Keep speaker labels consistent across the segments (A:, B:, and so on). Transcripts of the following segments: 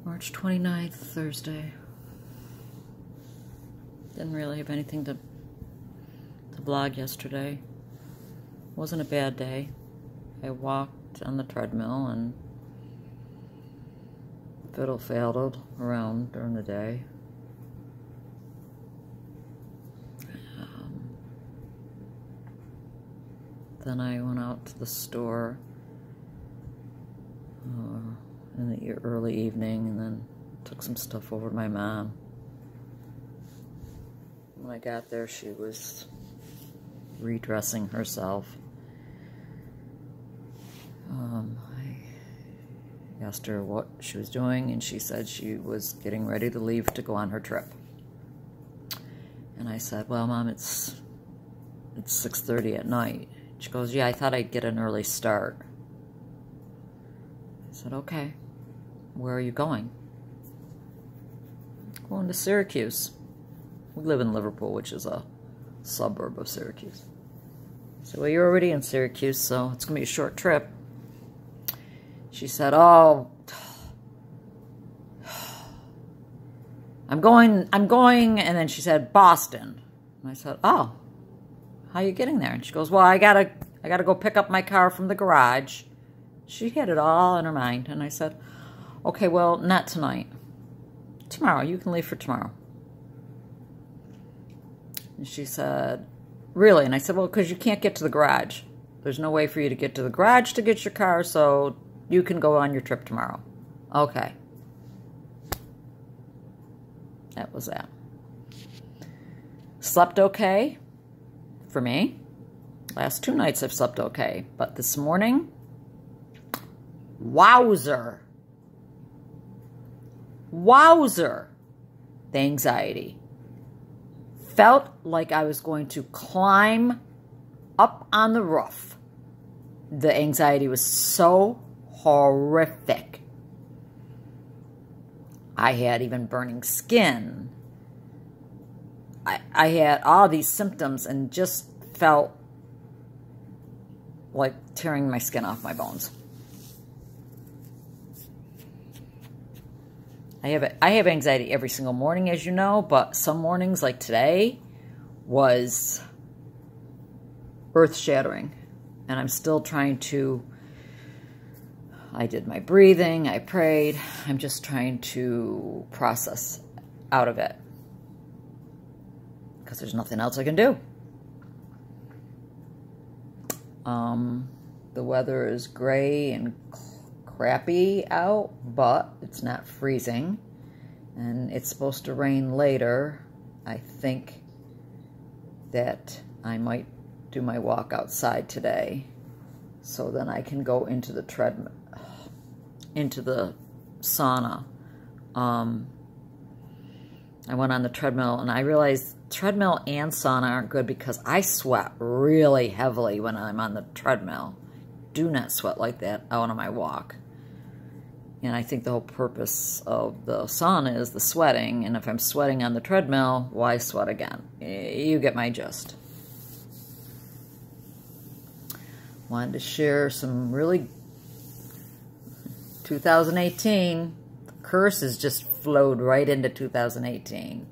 A: March 29th, Thursday. Didn't really have anything to vlog yesterday. Wasn't a bad day. I walked on the treadmill and fiddle-faddled around during the day. Then I went out to the store in the early evening and then took some stuff over to my mom. When I got there, she was redressing herself. I asked her what she was doing, and she said she was getting ready to leave to go on her trip. And I said, well, Mom, it's 6:30 at night. She goes, yeah, I thought I'd get an early start. I said, okay. Where are you going? Going to Syracuse. We live in Liverpool, which is a suburb of Syracuse. So, well, you're already in Syracuse, so it's going to be a short trip. She said, oh, I'm going, and then she said, Boston. And I said, oh, how are you getting there? And she goes, well, I gotta go pick up my car from the garage. She had it all in her mind. And I said, okay, well, not tonight. Tomorrow. You can leave for tomorrow. And she said, really? And I said, well, because you can't get to the garage. There's no way for you to get to the garage to get your car, so you can go on your trip tomorrow. Okay. That was that. Slept okay for me. Last 2 nights I've slept okay. But this morning, wowzer. Wowzer. The anxiety. Felt like I was going to climb up on the roof. The anxiety was so horrific. I had even burning skin. I had all these symptoms and just felt like tearing my skin off my bones. I have anxiety every single morning, as you know, but some mornings like today was earth-shattering. And I'm still trying to, I did my breathing, I prayed. I'm just trying to process out of it. Because there's nothing else I can do. The weather is gray and crappy out, but it's not freezing. And it's supposed to rain later. I think that I might do my walk outside today. So then I can go into the treadmill, into the sauna. I went on the treadmill and I realized treadmill and sauna aren't good because I sweat really heavily when I'm on the treadmill. Do not sweat like that out on my walk. And I think the whole purpose of the sauna is the sweating. And if I'm sweating on the treadmill, why sweat again? You get my gist. Wanted to share some really 2018 curses just flowed right into 2018.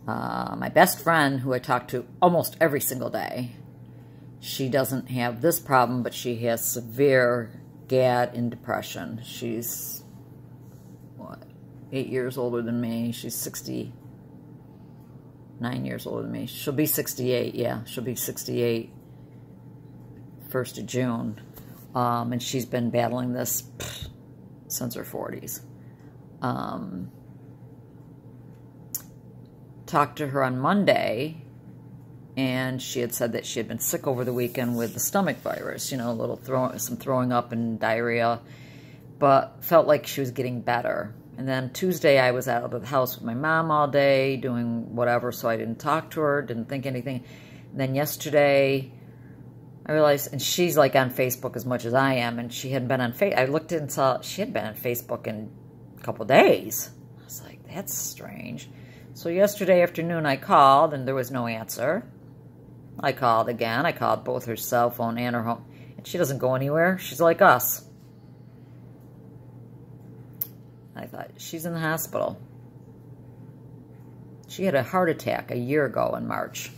A: My best friend, who I talk to almost every single day, she doesn't have this problem, but she has severe GAD and depression. She's, what, 8 years older than me. She's 69 years older than me. She'll be 68, yeah. She'll be 68 1st of June. And she's been battling this since her 40s. Talked to her on Monday, and she had said that she had been sick over the weekend with the stomach virus, you know, a little some throwing up and diarrhea, but felt like she was getting better. And then Tuesday I was out of the house with my mom all day doing whatever, so I didn't talk to her, didn't think anything. And then yesterday I realized, and she's like on Facebook as much as I am, and she hadn't been on Facebook. I looked and saw she hadn't been on Facebook in a couple days. I was like, that's strange. So yesterday afternoon I called and there was no answer. I called again. I called both her cell phone and her home. And she doesn't go anywhere. She's like us. I thought, she's in the hospital. She had a heart attack a year ago in March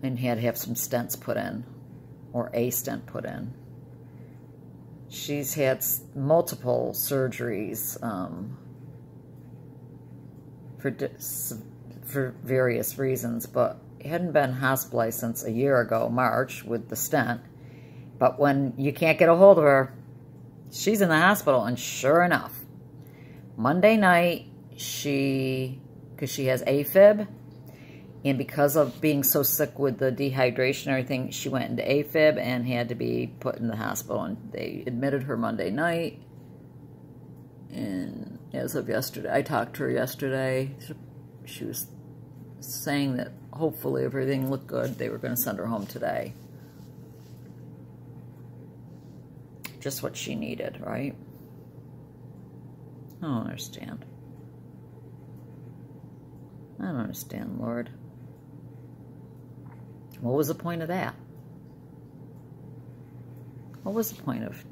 A: and had to have some stents put in, or a stent put in. She's had multiple surgeries for various reasons, but hadn't been hospitalized since a year ago, March, with the stent. But when you can't get a hold of her, she's in the hospital, and sure enough, Monday night, because she has AFib, and because of being so sick with the dehydration and everything, she went into AFib and had to be put in the hospital, and they admitted her Monday night. And as of yesterday, I talked to her yesterday, she was saying that hopefully if everything looked good, they were going to send her home today. Just what she needed, right? I don't understand. I don't understand, Lord. What was the point of that? What was the point of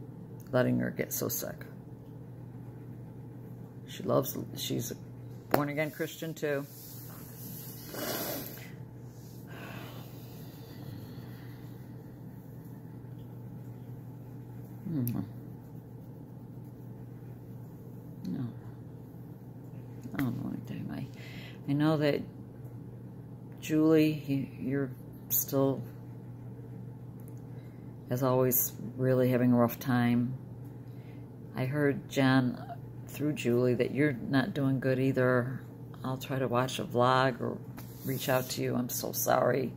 A: letting her get so sick? She's a born-again Christian too. No. I don't know anything. I know that Julie, you're still, as always, really having a rough time. I heard, Jen, through Julie, that you're not doing good either. I'll try to watch a vlog or reach out to you. I'm so sorry.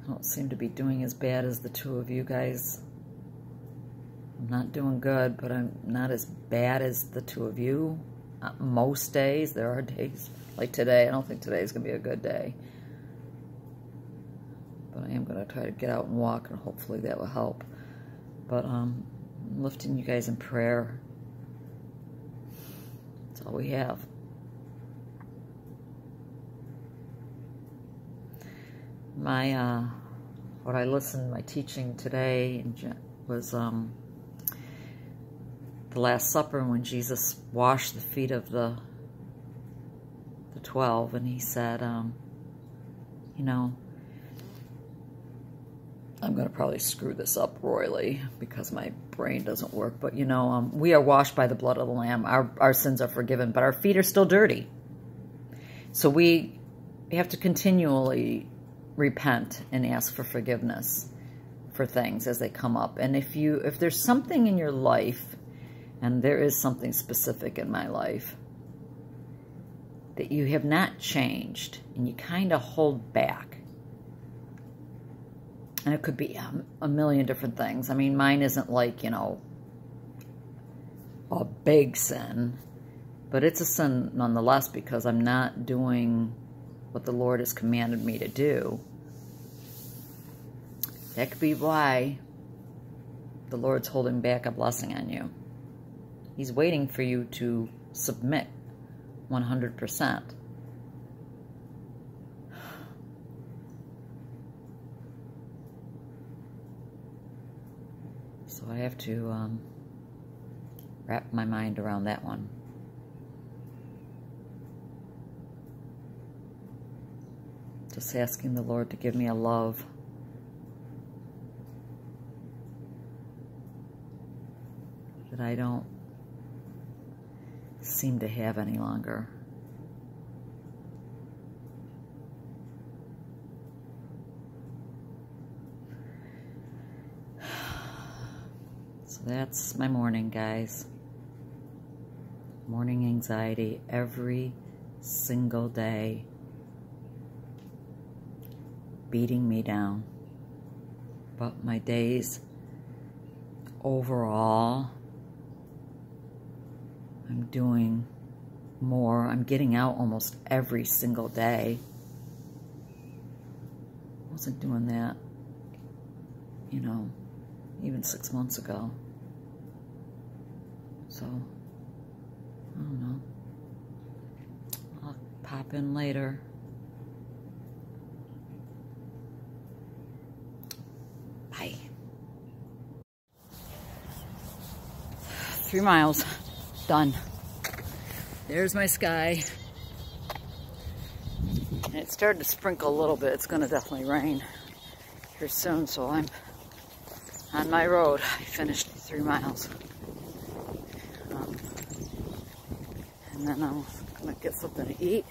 A: I don't seem to be doing as bad as the two of you guys. I'm not doing good, but I'm not as bad as the two of you. Most days. There are days like today. I don't think today is going to be a good day. But I am going to try to get out and walk, and hopefully that will help. But I'm lifting you guys in prayer. That's all we have. What I listened, my teaching today was the Last Supper, when Jesus washed the feet of the 12, and he said, you know, I'm going to probably screw this up royally because my brain doesn't work, but you know, we are washed by the blood of the Lamb. Our sins are forgiven, but our feet are still dirty. So we have to continually repent and ask for forgiveness for things as they come up. And if there's something in your life, and there is something specific in my life, that you have not changed and you kind of hold back, and it could be a million different things. I mean, mine isn't like, you know, a big sin, but it's a sin nonetheless, because I'm not doing what the Lord has commanded me to do. That could be why the Lord's holding back a blessing on you. He's waiting for you to submit 100%. So I have to wrap my mind around that one. Just asking the Lord to give me a love that I don't seem to have any longer. So that's my morning, guys. Morning anxiety every single day, beating me down. But my days overall, I'm doing more. I'm getting out almost every single day. I wasn't doing that, you know, even 6 months ago. So, I don't know. I'll pop in later. Bye. 3 miles. Done. There's my sky. And it started to sprinkle a little bit. It's going to definitely rain here soon, so I'm on my road. I finished 3 miles. And then I'm going to get something to eat.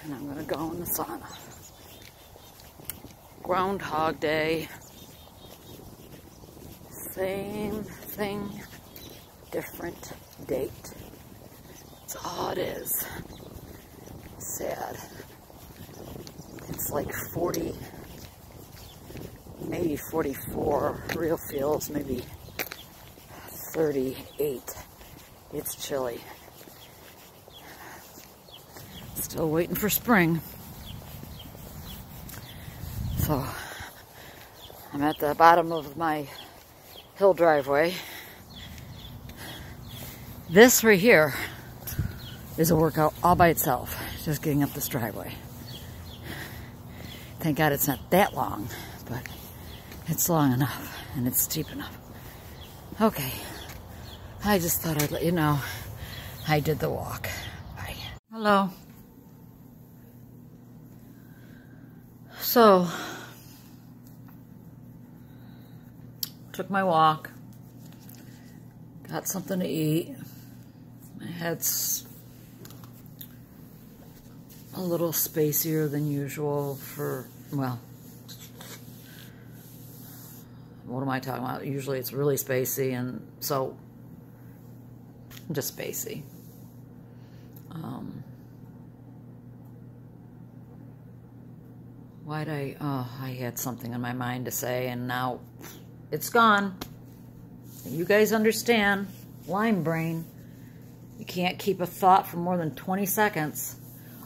A: And I'm going to go in the sauna. Groundhog Day. Same thing, different date. That's all it is. Sad. It's like 40, maybe 44 real feels, maybe 38. It's chilly. Still waiting for spring. So I'm at the bottom of my hill driveway. This right here is a workout all by itself, just getting up this driveway. Thank God it's not that long, but it's long enough and it's steep enough. Okay, I just thought I'd let you know I did the walk. Bye. Hello. So, took my walk, got something to eat. My head's a little spacier than usual for, well, what am I talking about? Usually it's really spacey, and so I'm just spacey. I had something in my mind to say, and now it's gone. You guys understand, lime brain. You can't keep a thought for more than 20 seconds.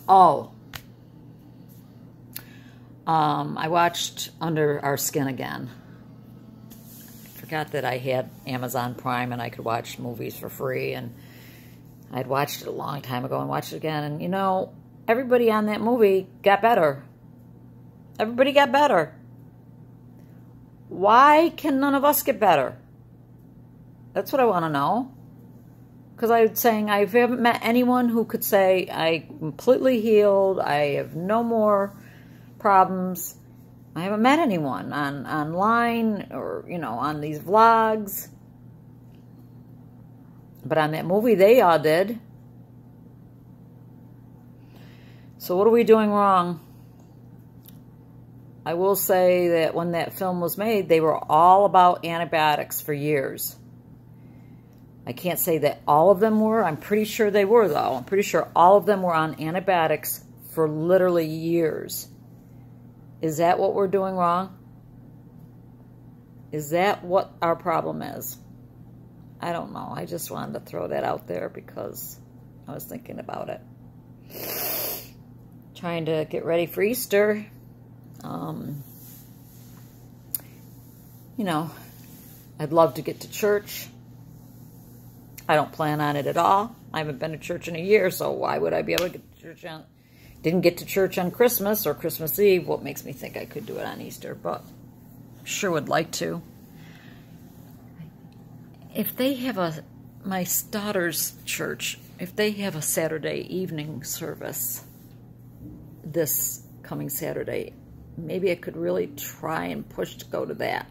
A: Oh. I watched Under Our Skin again. I forgot that I had Amazon Prime and I could watch movies for free, and I'd watched it a long time ago and watched it again, and you know, everybody on that movie got better. Everybody got better. Why can none of us get better? That's what I want to know. Because I'm saying I haven't met anyone who could say, I completely healed, I have no more problems. I haven't met anyone online or, you know, on these vlogs. But on that movie, they all did. So what are we doing wrong? I will say that when that film was made, they were all about antibiotics for years. I can't say that all of them were. I'm pretty sure they were, though. I'm pretty sure all of them were on antibiotics for literally years. Is that what we're doing wrong? Is that what our problem is? I don't know. I just wanted to throw that out there because I was thinking about it. Trying to get ready for Easter. You know, I'd love to get to church. I don't plan on it at all. I haven't been to church in a year, so why would I be able to get to church on... Didn't get to church on Christmas or Christmas Eve. What makes me think I could do it on Easter, but sure would like to. If they have my daughter's church, if they have a Saturday evening service this coming Saturday, maybe I could really try and push to go to that.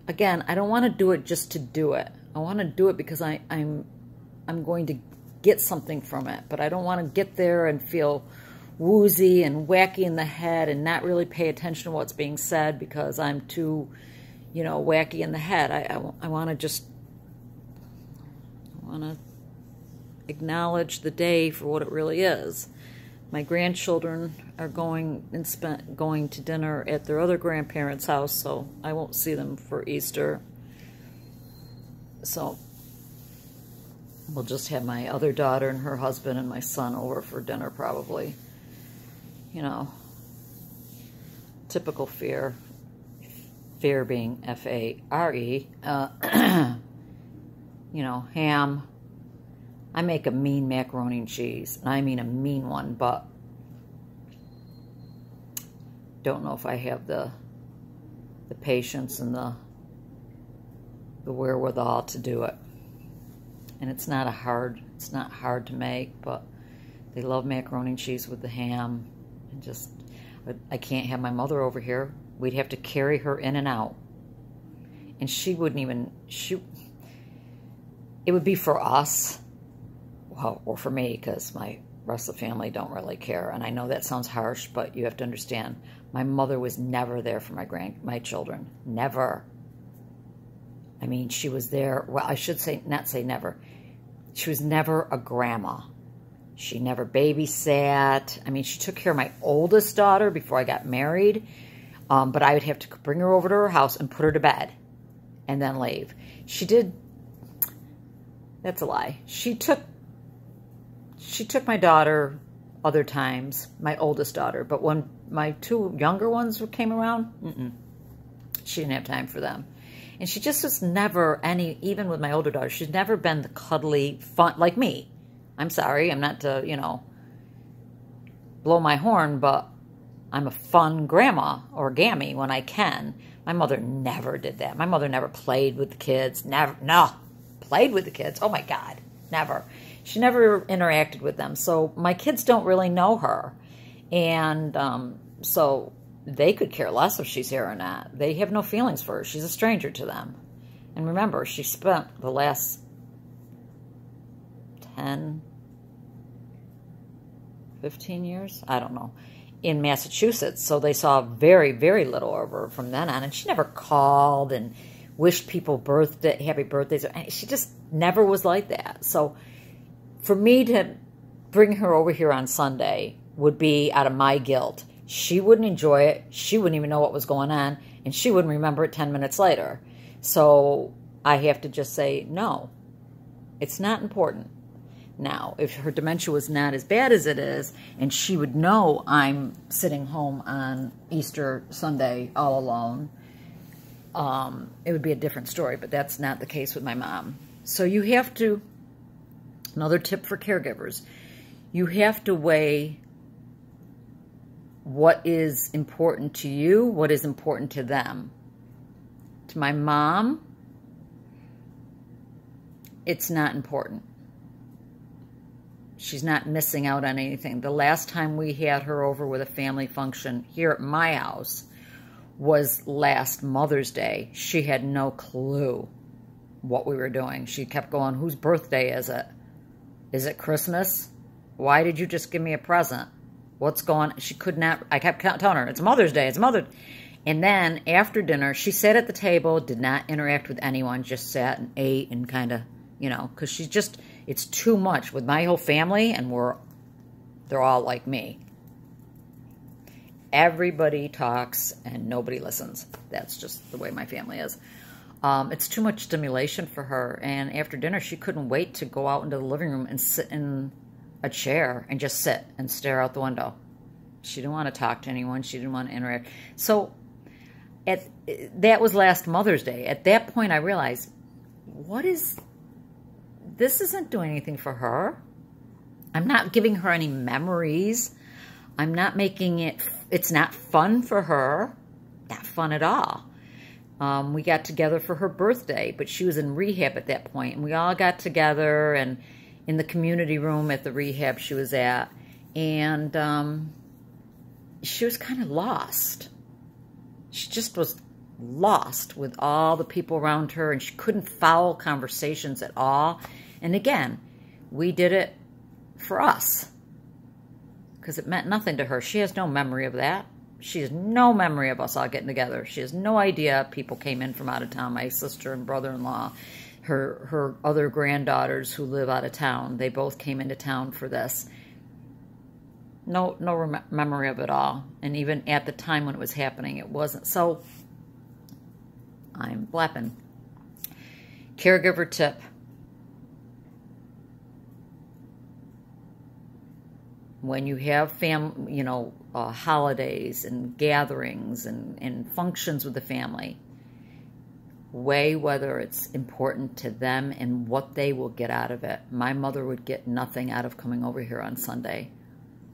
A: Again, I don't want to do it just to do it. I want to do it because I'm going to get something from it, but I don't want to get there and feel woozy and wacky in the head and not really pay attention to what's being said because I'm too, you know, wacky in the head. I want to just, acknowledge the day for what it really is. My grandchildren are going to dinner at their other grandparents' house, so I won't see them for Easter. So we'll just have my other daughter and her husband and my son over for dinner probably. You know, typical fare. Fare being F-A-R-E. You know, ham. I make a mean macaroni and cheese. And I mean a mean one, but don't know if I have the the patience and the wherewithal to do it. And it's not hard to make, but they love macaroni and cheese with the ham. And just, I can't have my mother over here. We'd have to carry her in and out. And she wouldn't even, it would be for us, well, or for me, because my rest of the family don't really care. And I know that sounds harsh, but you have to understand, my mother was never there for my children. Never. I mean, she was there, well, I should say, not say never. She was never a grandma. She never babysat. I mean, she took care of my oldest daughter before I got married, but I would have to bring her over to her house and put her to bed and then leave. She did, that's a lie. She took my daughter other times, my oldest daughter, but when my two younger ones came around, she didn't have time for them. And she just was never even with my older daughter, she's never been the cuddly, fun, like me. I'm sorry, I'm not to, blow my horn, but I'm a fun grandma or gammy when I can. My mother never did that. My mother never played with the kids. Played with the kids. Oh my God, never. She never interacted with them. So my kids don't really know her. And so they could care less if she's here or not. They have no feelings for her. She's a stranger to them. And remember, she spent the last 10, 15 years, I don't know, in Massachusetts. So they saw very, very little of her from then on. And she never called and wished people happy birthdays. She just never was like that. So for me to bring her over here on Sunday would be out of my guilt. She wouldn't enjoy it. She wouldn't even know what was going on. And she wouldn't remember it 10 minutes later. So I have to just say, no, it's not important. Now, if her dementia was not as bad as it is, and she would know I'm sitting home on Easter Sunday all alone, it would be a different story. But that's not the case with my mom. So you have to, another tip for caregivers, you have to weigh what is important to you, what is important to them. To my mom, it's not important. She's not missing out on anything. The last time we had her over with a family function here at my house was last Mother's Day. She had no clue what we were doing. She kept going, whose birthday is it? Is it Christmas? Why did you just give me a present? What's going on? She could not, I kept telling her, it's Mother's Day, it's Mother's Day. And then after dinner, she sat at the table, did not interact with anyone, just sat and ate and kind of, because she's just, it's too much with my whole family, and they're all like me. Everybody talks and nobody listens. That's just the way my family is. It's too much stimulation for her. And after dinner, she couldn't wait to go out into the living room and sit in a chair and just sit and stare out the window. She didn't want to talk to anyone. She didn't want to interact. So that was last Mother's Day. At that point, I realized, this isn't doing anything for her. I'm not giving her any memories. I'm not making it's not fun for her. Not fun at all. We got together for her birthday, but she was in rehab at that point, and we all got together and in the community room at the rehab she was at, and she was kind of lost. She just was lost with all the people around her, and she couldn't follow conversations at all. And again, we did it for us because it meant nothing to her. She has no memory of that. She has no memory of us all getting together. She has no idea people came in from out of town, my sister and brother-in-law. Her other granddaughters who live out of town, they both came into town for this. No memory of it all. And even at the time when it was happening, it wasn't. So I'm blapping. Caregiver tip. When you have holidays and gatherings and functions with the family, weigh whether it's important to them and what they will get out of it. My mother would get nothing out of coming over here on Sunday.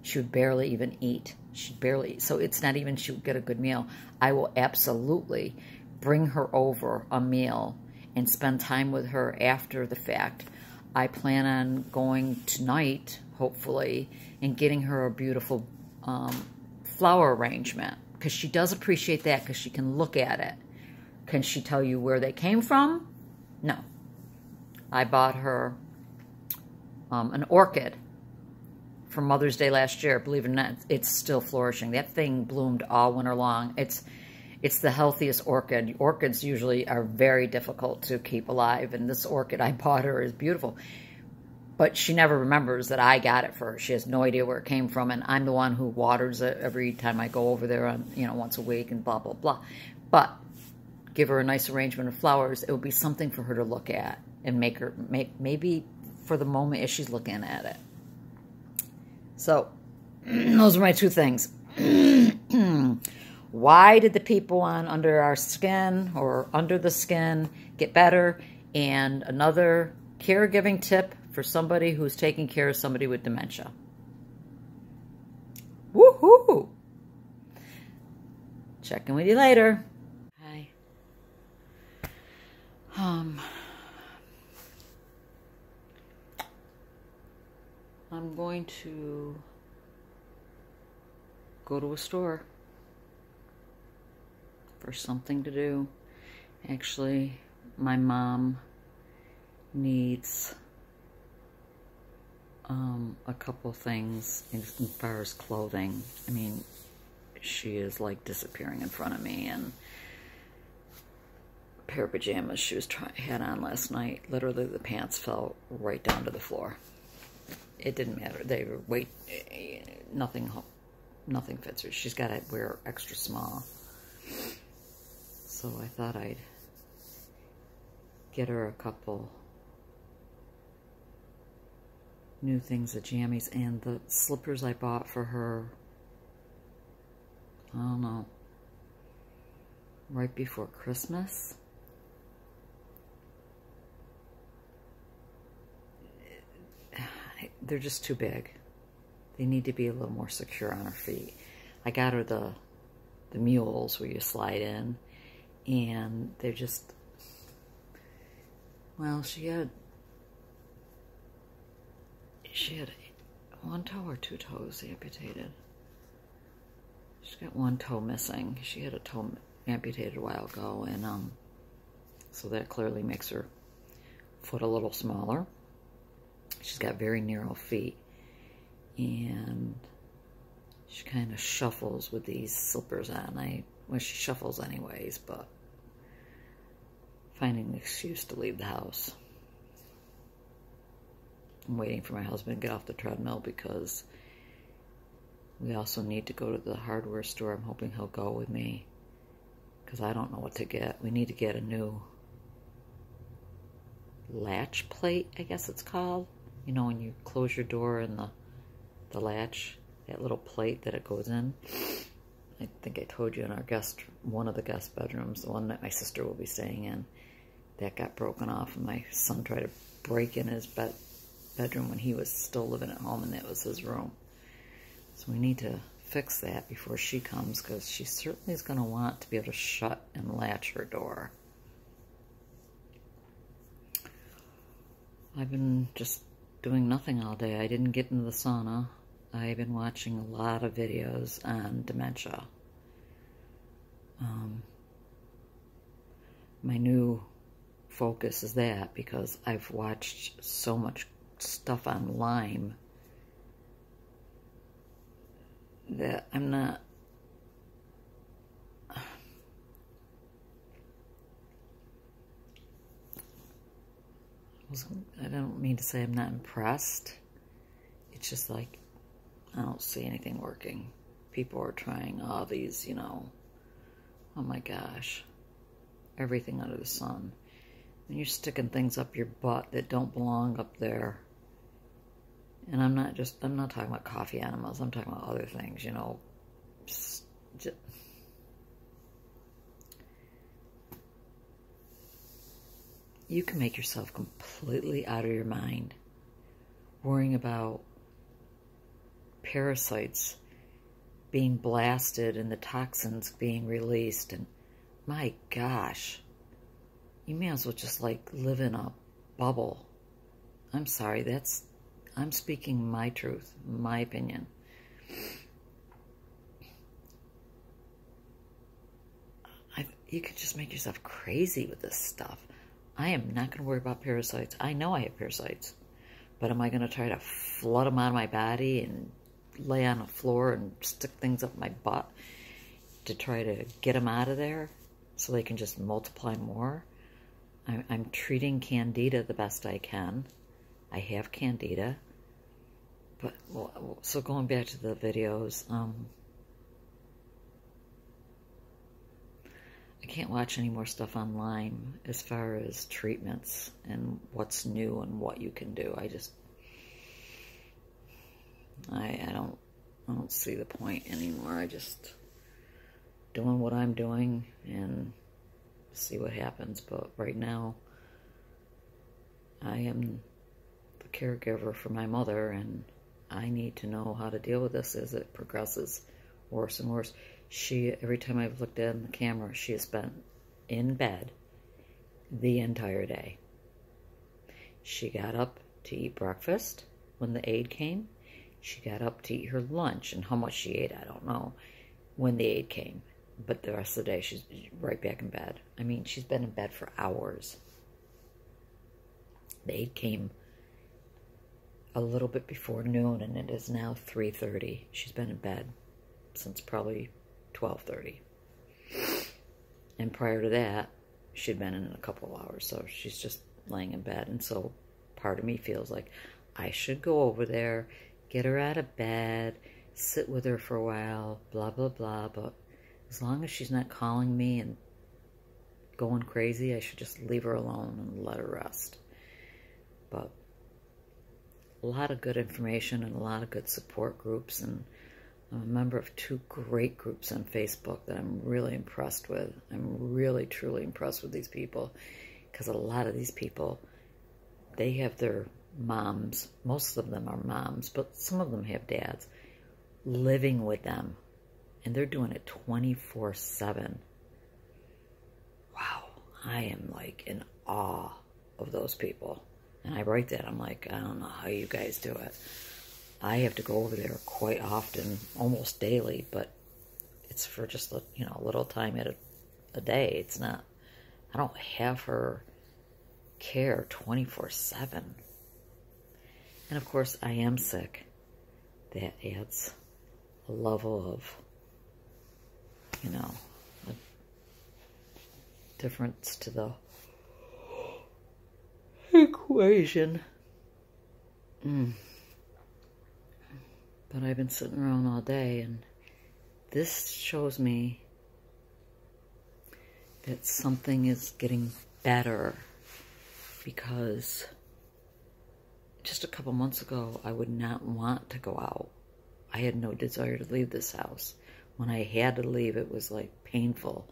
A: She would barely even eat. She'd barely, so it's not even she would get a good meal. I will absolutely bring her over a meal and spend time with her after the fact. I plan on going tonight, hopefully, and getting her a beautiful flower arrangement, because she does appreciate that, because she can look at it. Can she tell you where they came from? No. I bought her an orchid for Mother's Day last year. Believe it or not, it's still flourishing. That thing bloomed all winter long. It's the healthiest orchid. Orchids usually are very difficult to keep alive, and this orchid I bought her is beautiful. But she never remembers that I got it for her. She has no idea where it came from, and I'm the one who waters it every time I go over there, on, you know, once a week and blah, blah, blah. But give her a nice arrangement of flowers. It would be something for her to look at and maybe for the moment as she's looking at it. So those are my two things. Why did the people on Under Our Skin or Under the Skin get better? And another caregiving tip for somebody who's taking care of somebody with dementia. Woohoo! Checking with you later. Hi. I'm going to go to a store for something to do. Actually, my mom needs a couple things as far as clothing. I mean, she is like disappearing in front of me, and a pair of pajamas she had on last night, literally the pants fell right down to the floor. It didn't matter. They were nothing fits her. She's got to wear extra small. So I thought I'd get her a couple new things at Jammies, and the slippers I bought for her, I don't know, right before Christmas. They're just too big. They need to be a little more secure on her feet. I got her the mules where you slide in, and they're just, well, she had one toe or two toes amputated. She's got one toe missing. She had a toe amputated a while ago, and so that clearly makes her foot a little smaller. She's got very narrow feet, and she kind of shuffles with these slippers on. Well, she shuffles anyways, but finding an excuse to leave the house. I'm waiting for my husband to get off the treadmill because we also need to go to the hardware store. I'm hoping he'll go with me because I don't know what to get. We need to get a new latch plate, I guess it's called. You know, when you close your door and the latch, that little plate that it goes in. I think I told you in our one of the guest bedrooms, the one that my sister will be staying in, that got broken off, and my son tried to break in his bedroom when he was still living at home, and that was his room. So we need to fix that before she comes, because she certainly is going to want to be able to shut and latch her door. I've been just doing nothing all day. I didn't get into the sauna. I've been watching a lot of videos on dementia. My new focus is that, because I've watched so much stuff on Lyme that I'm not... I don't mean to say I'm not impressed. It's just like, I don't see anything working. People are trying all these, you know, oh my gosh, everything under the sun. And you're sticking things up your butt that don't belong up there. And I'm not talking about coffee enemas. I'm talking about other things, you know. You can make yourself completely out of your mind worrying about parasites being blasted and the toxins being released. And my gosh, you may as well just like live in a bubble. I'm sorry, I'm speaking my truth, my opinion. You could just make yourself crazy with this stuff. I am not going to worry about parasites. I know I have parasites. But am I going to try to flood them out of my body and lay on the floor and stick things up my butt to try to get them out of there so they can just multiply more? I'm treating Candida the best I can. I have Candida. But, so going back to the videos, I can't watch any more stuff online as far as treatments and what's new and what you can do. I don't see the point anymore. I just doing what I'm doing and see what happens. But right now, I am the caregiver for my mother, and I need to know how to deal with this as it progresses worse and worse. Every time I've looked at the camera, she has spent in bed the entire day. She got up to eat breakfast when the aide came. She got up to eat her lunch, and how much she ate, I don't know, when the aide came. But the rest of the day, she's right back in bed. I mean, she's been in bed for hours. The aide came a little bit before noon, and it is now 3:30. She's been in bed since probably 12:30. And prior to that, she'd been in a couple of hours, so she's just laying in bed. And so part of me feels like I should go over there, get her out of bed, sit with her for a while, blah, blah, blah. But as long as she's not calling me and going crazy, I should just leave her alone and let her rest. But a lot of good information and a lot of good support groups, and I'm a member of 2 great groups on Facebook that I'm really impressed with. I'm really, truly impressed with these people, because a lot of these people, they have their moms. Most of them are moms, but some of them have dads living with them, and they're doing it 24/7. Wow, I am like in awe of those people. And I write that, I'm like, I don't know how you guys do it. I have to go over there quite often, almost daily, but it's for just a little time at a day. It's not, I don't have her care 24/7. And of course, I am sick. That adds a level of, a difference to the equation. But I've been sitting around all day, and this shows me that something is getting better, because just a couple months ago, I would not want to go out. I had no desire to leave this house. When I had to leave, it was like painful.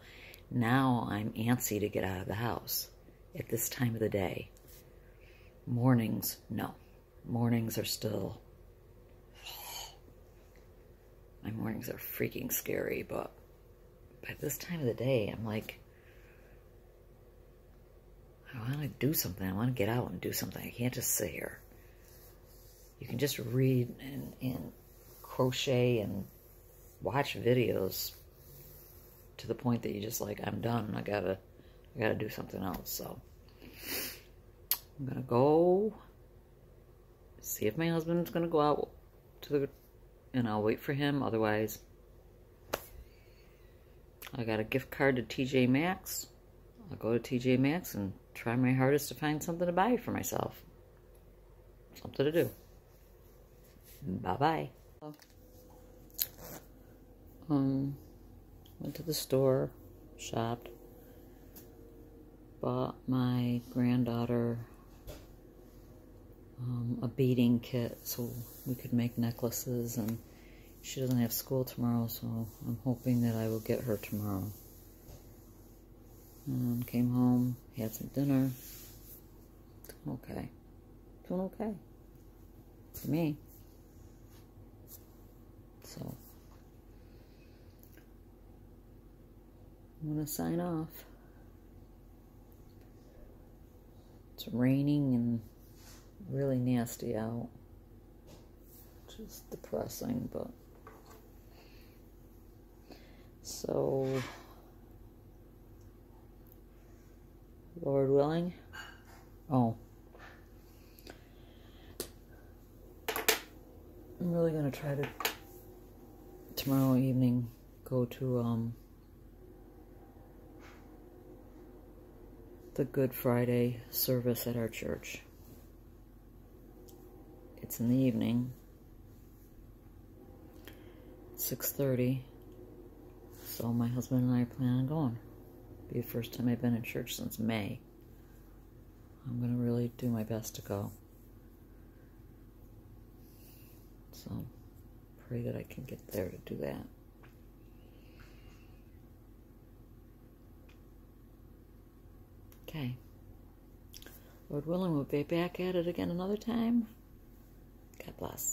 A: Now I'm antsy to get out of the house at this time of the day. Mornings, no. Mornings are still... My mornings are freaking scary, but by this time of the day, I'm like, I want to do something. I want to get out and do something. I can't just sit here. You can just read and crochet and watch videos to the point that you're just like, I'm done. I gotta do something else. So I'm gonna go see if my husband's gonna go out to the, and I'll wait for him. Otherwise, I got a gift card to TJ Maxx. I'll go to TJ Maxx and try my hardest to find something to buy for myself. Something to do. Bye-bye. Went to the store, shopped, bought my granddaughter a beading kit so we could make necklaces, and she doesn't have school tomorrow, so I'm hoping that I will get her tomorrow. Came home, had some dinner. Doing okay. Doing okay. For me. So I'm going to sign off. It's raining and really nasty out. Just depressing, but so Lord willing. Oh, I'm really gonna try to tomorrow evening go to the Good Friday service at our church. It's in the evening, 6:30. So my husband and I plan on going. It'll be the first time I've been in church since May. I'm going to really do my best to go. So pray that I can get there to do that. Okay. Lord willing, we'll be back at it again another time. God bless.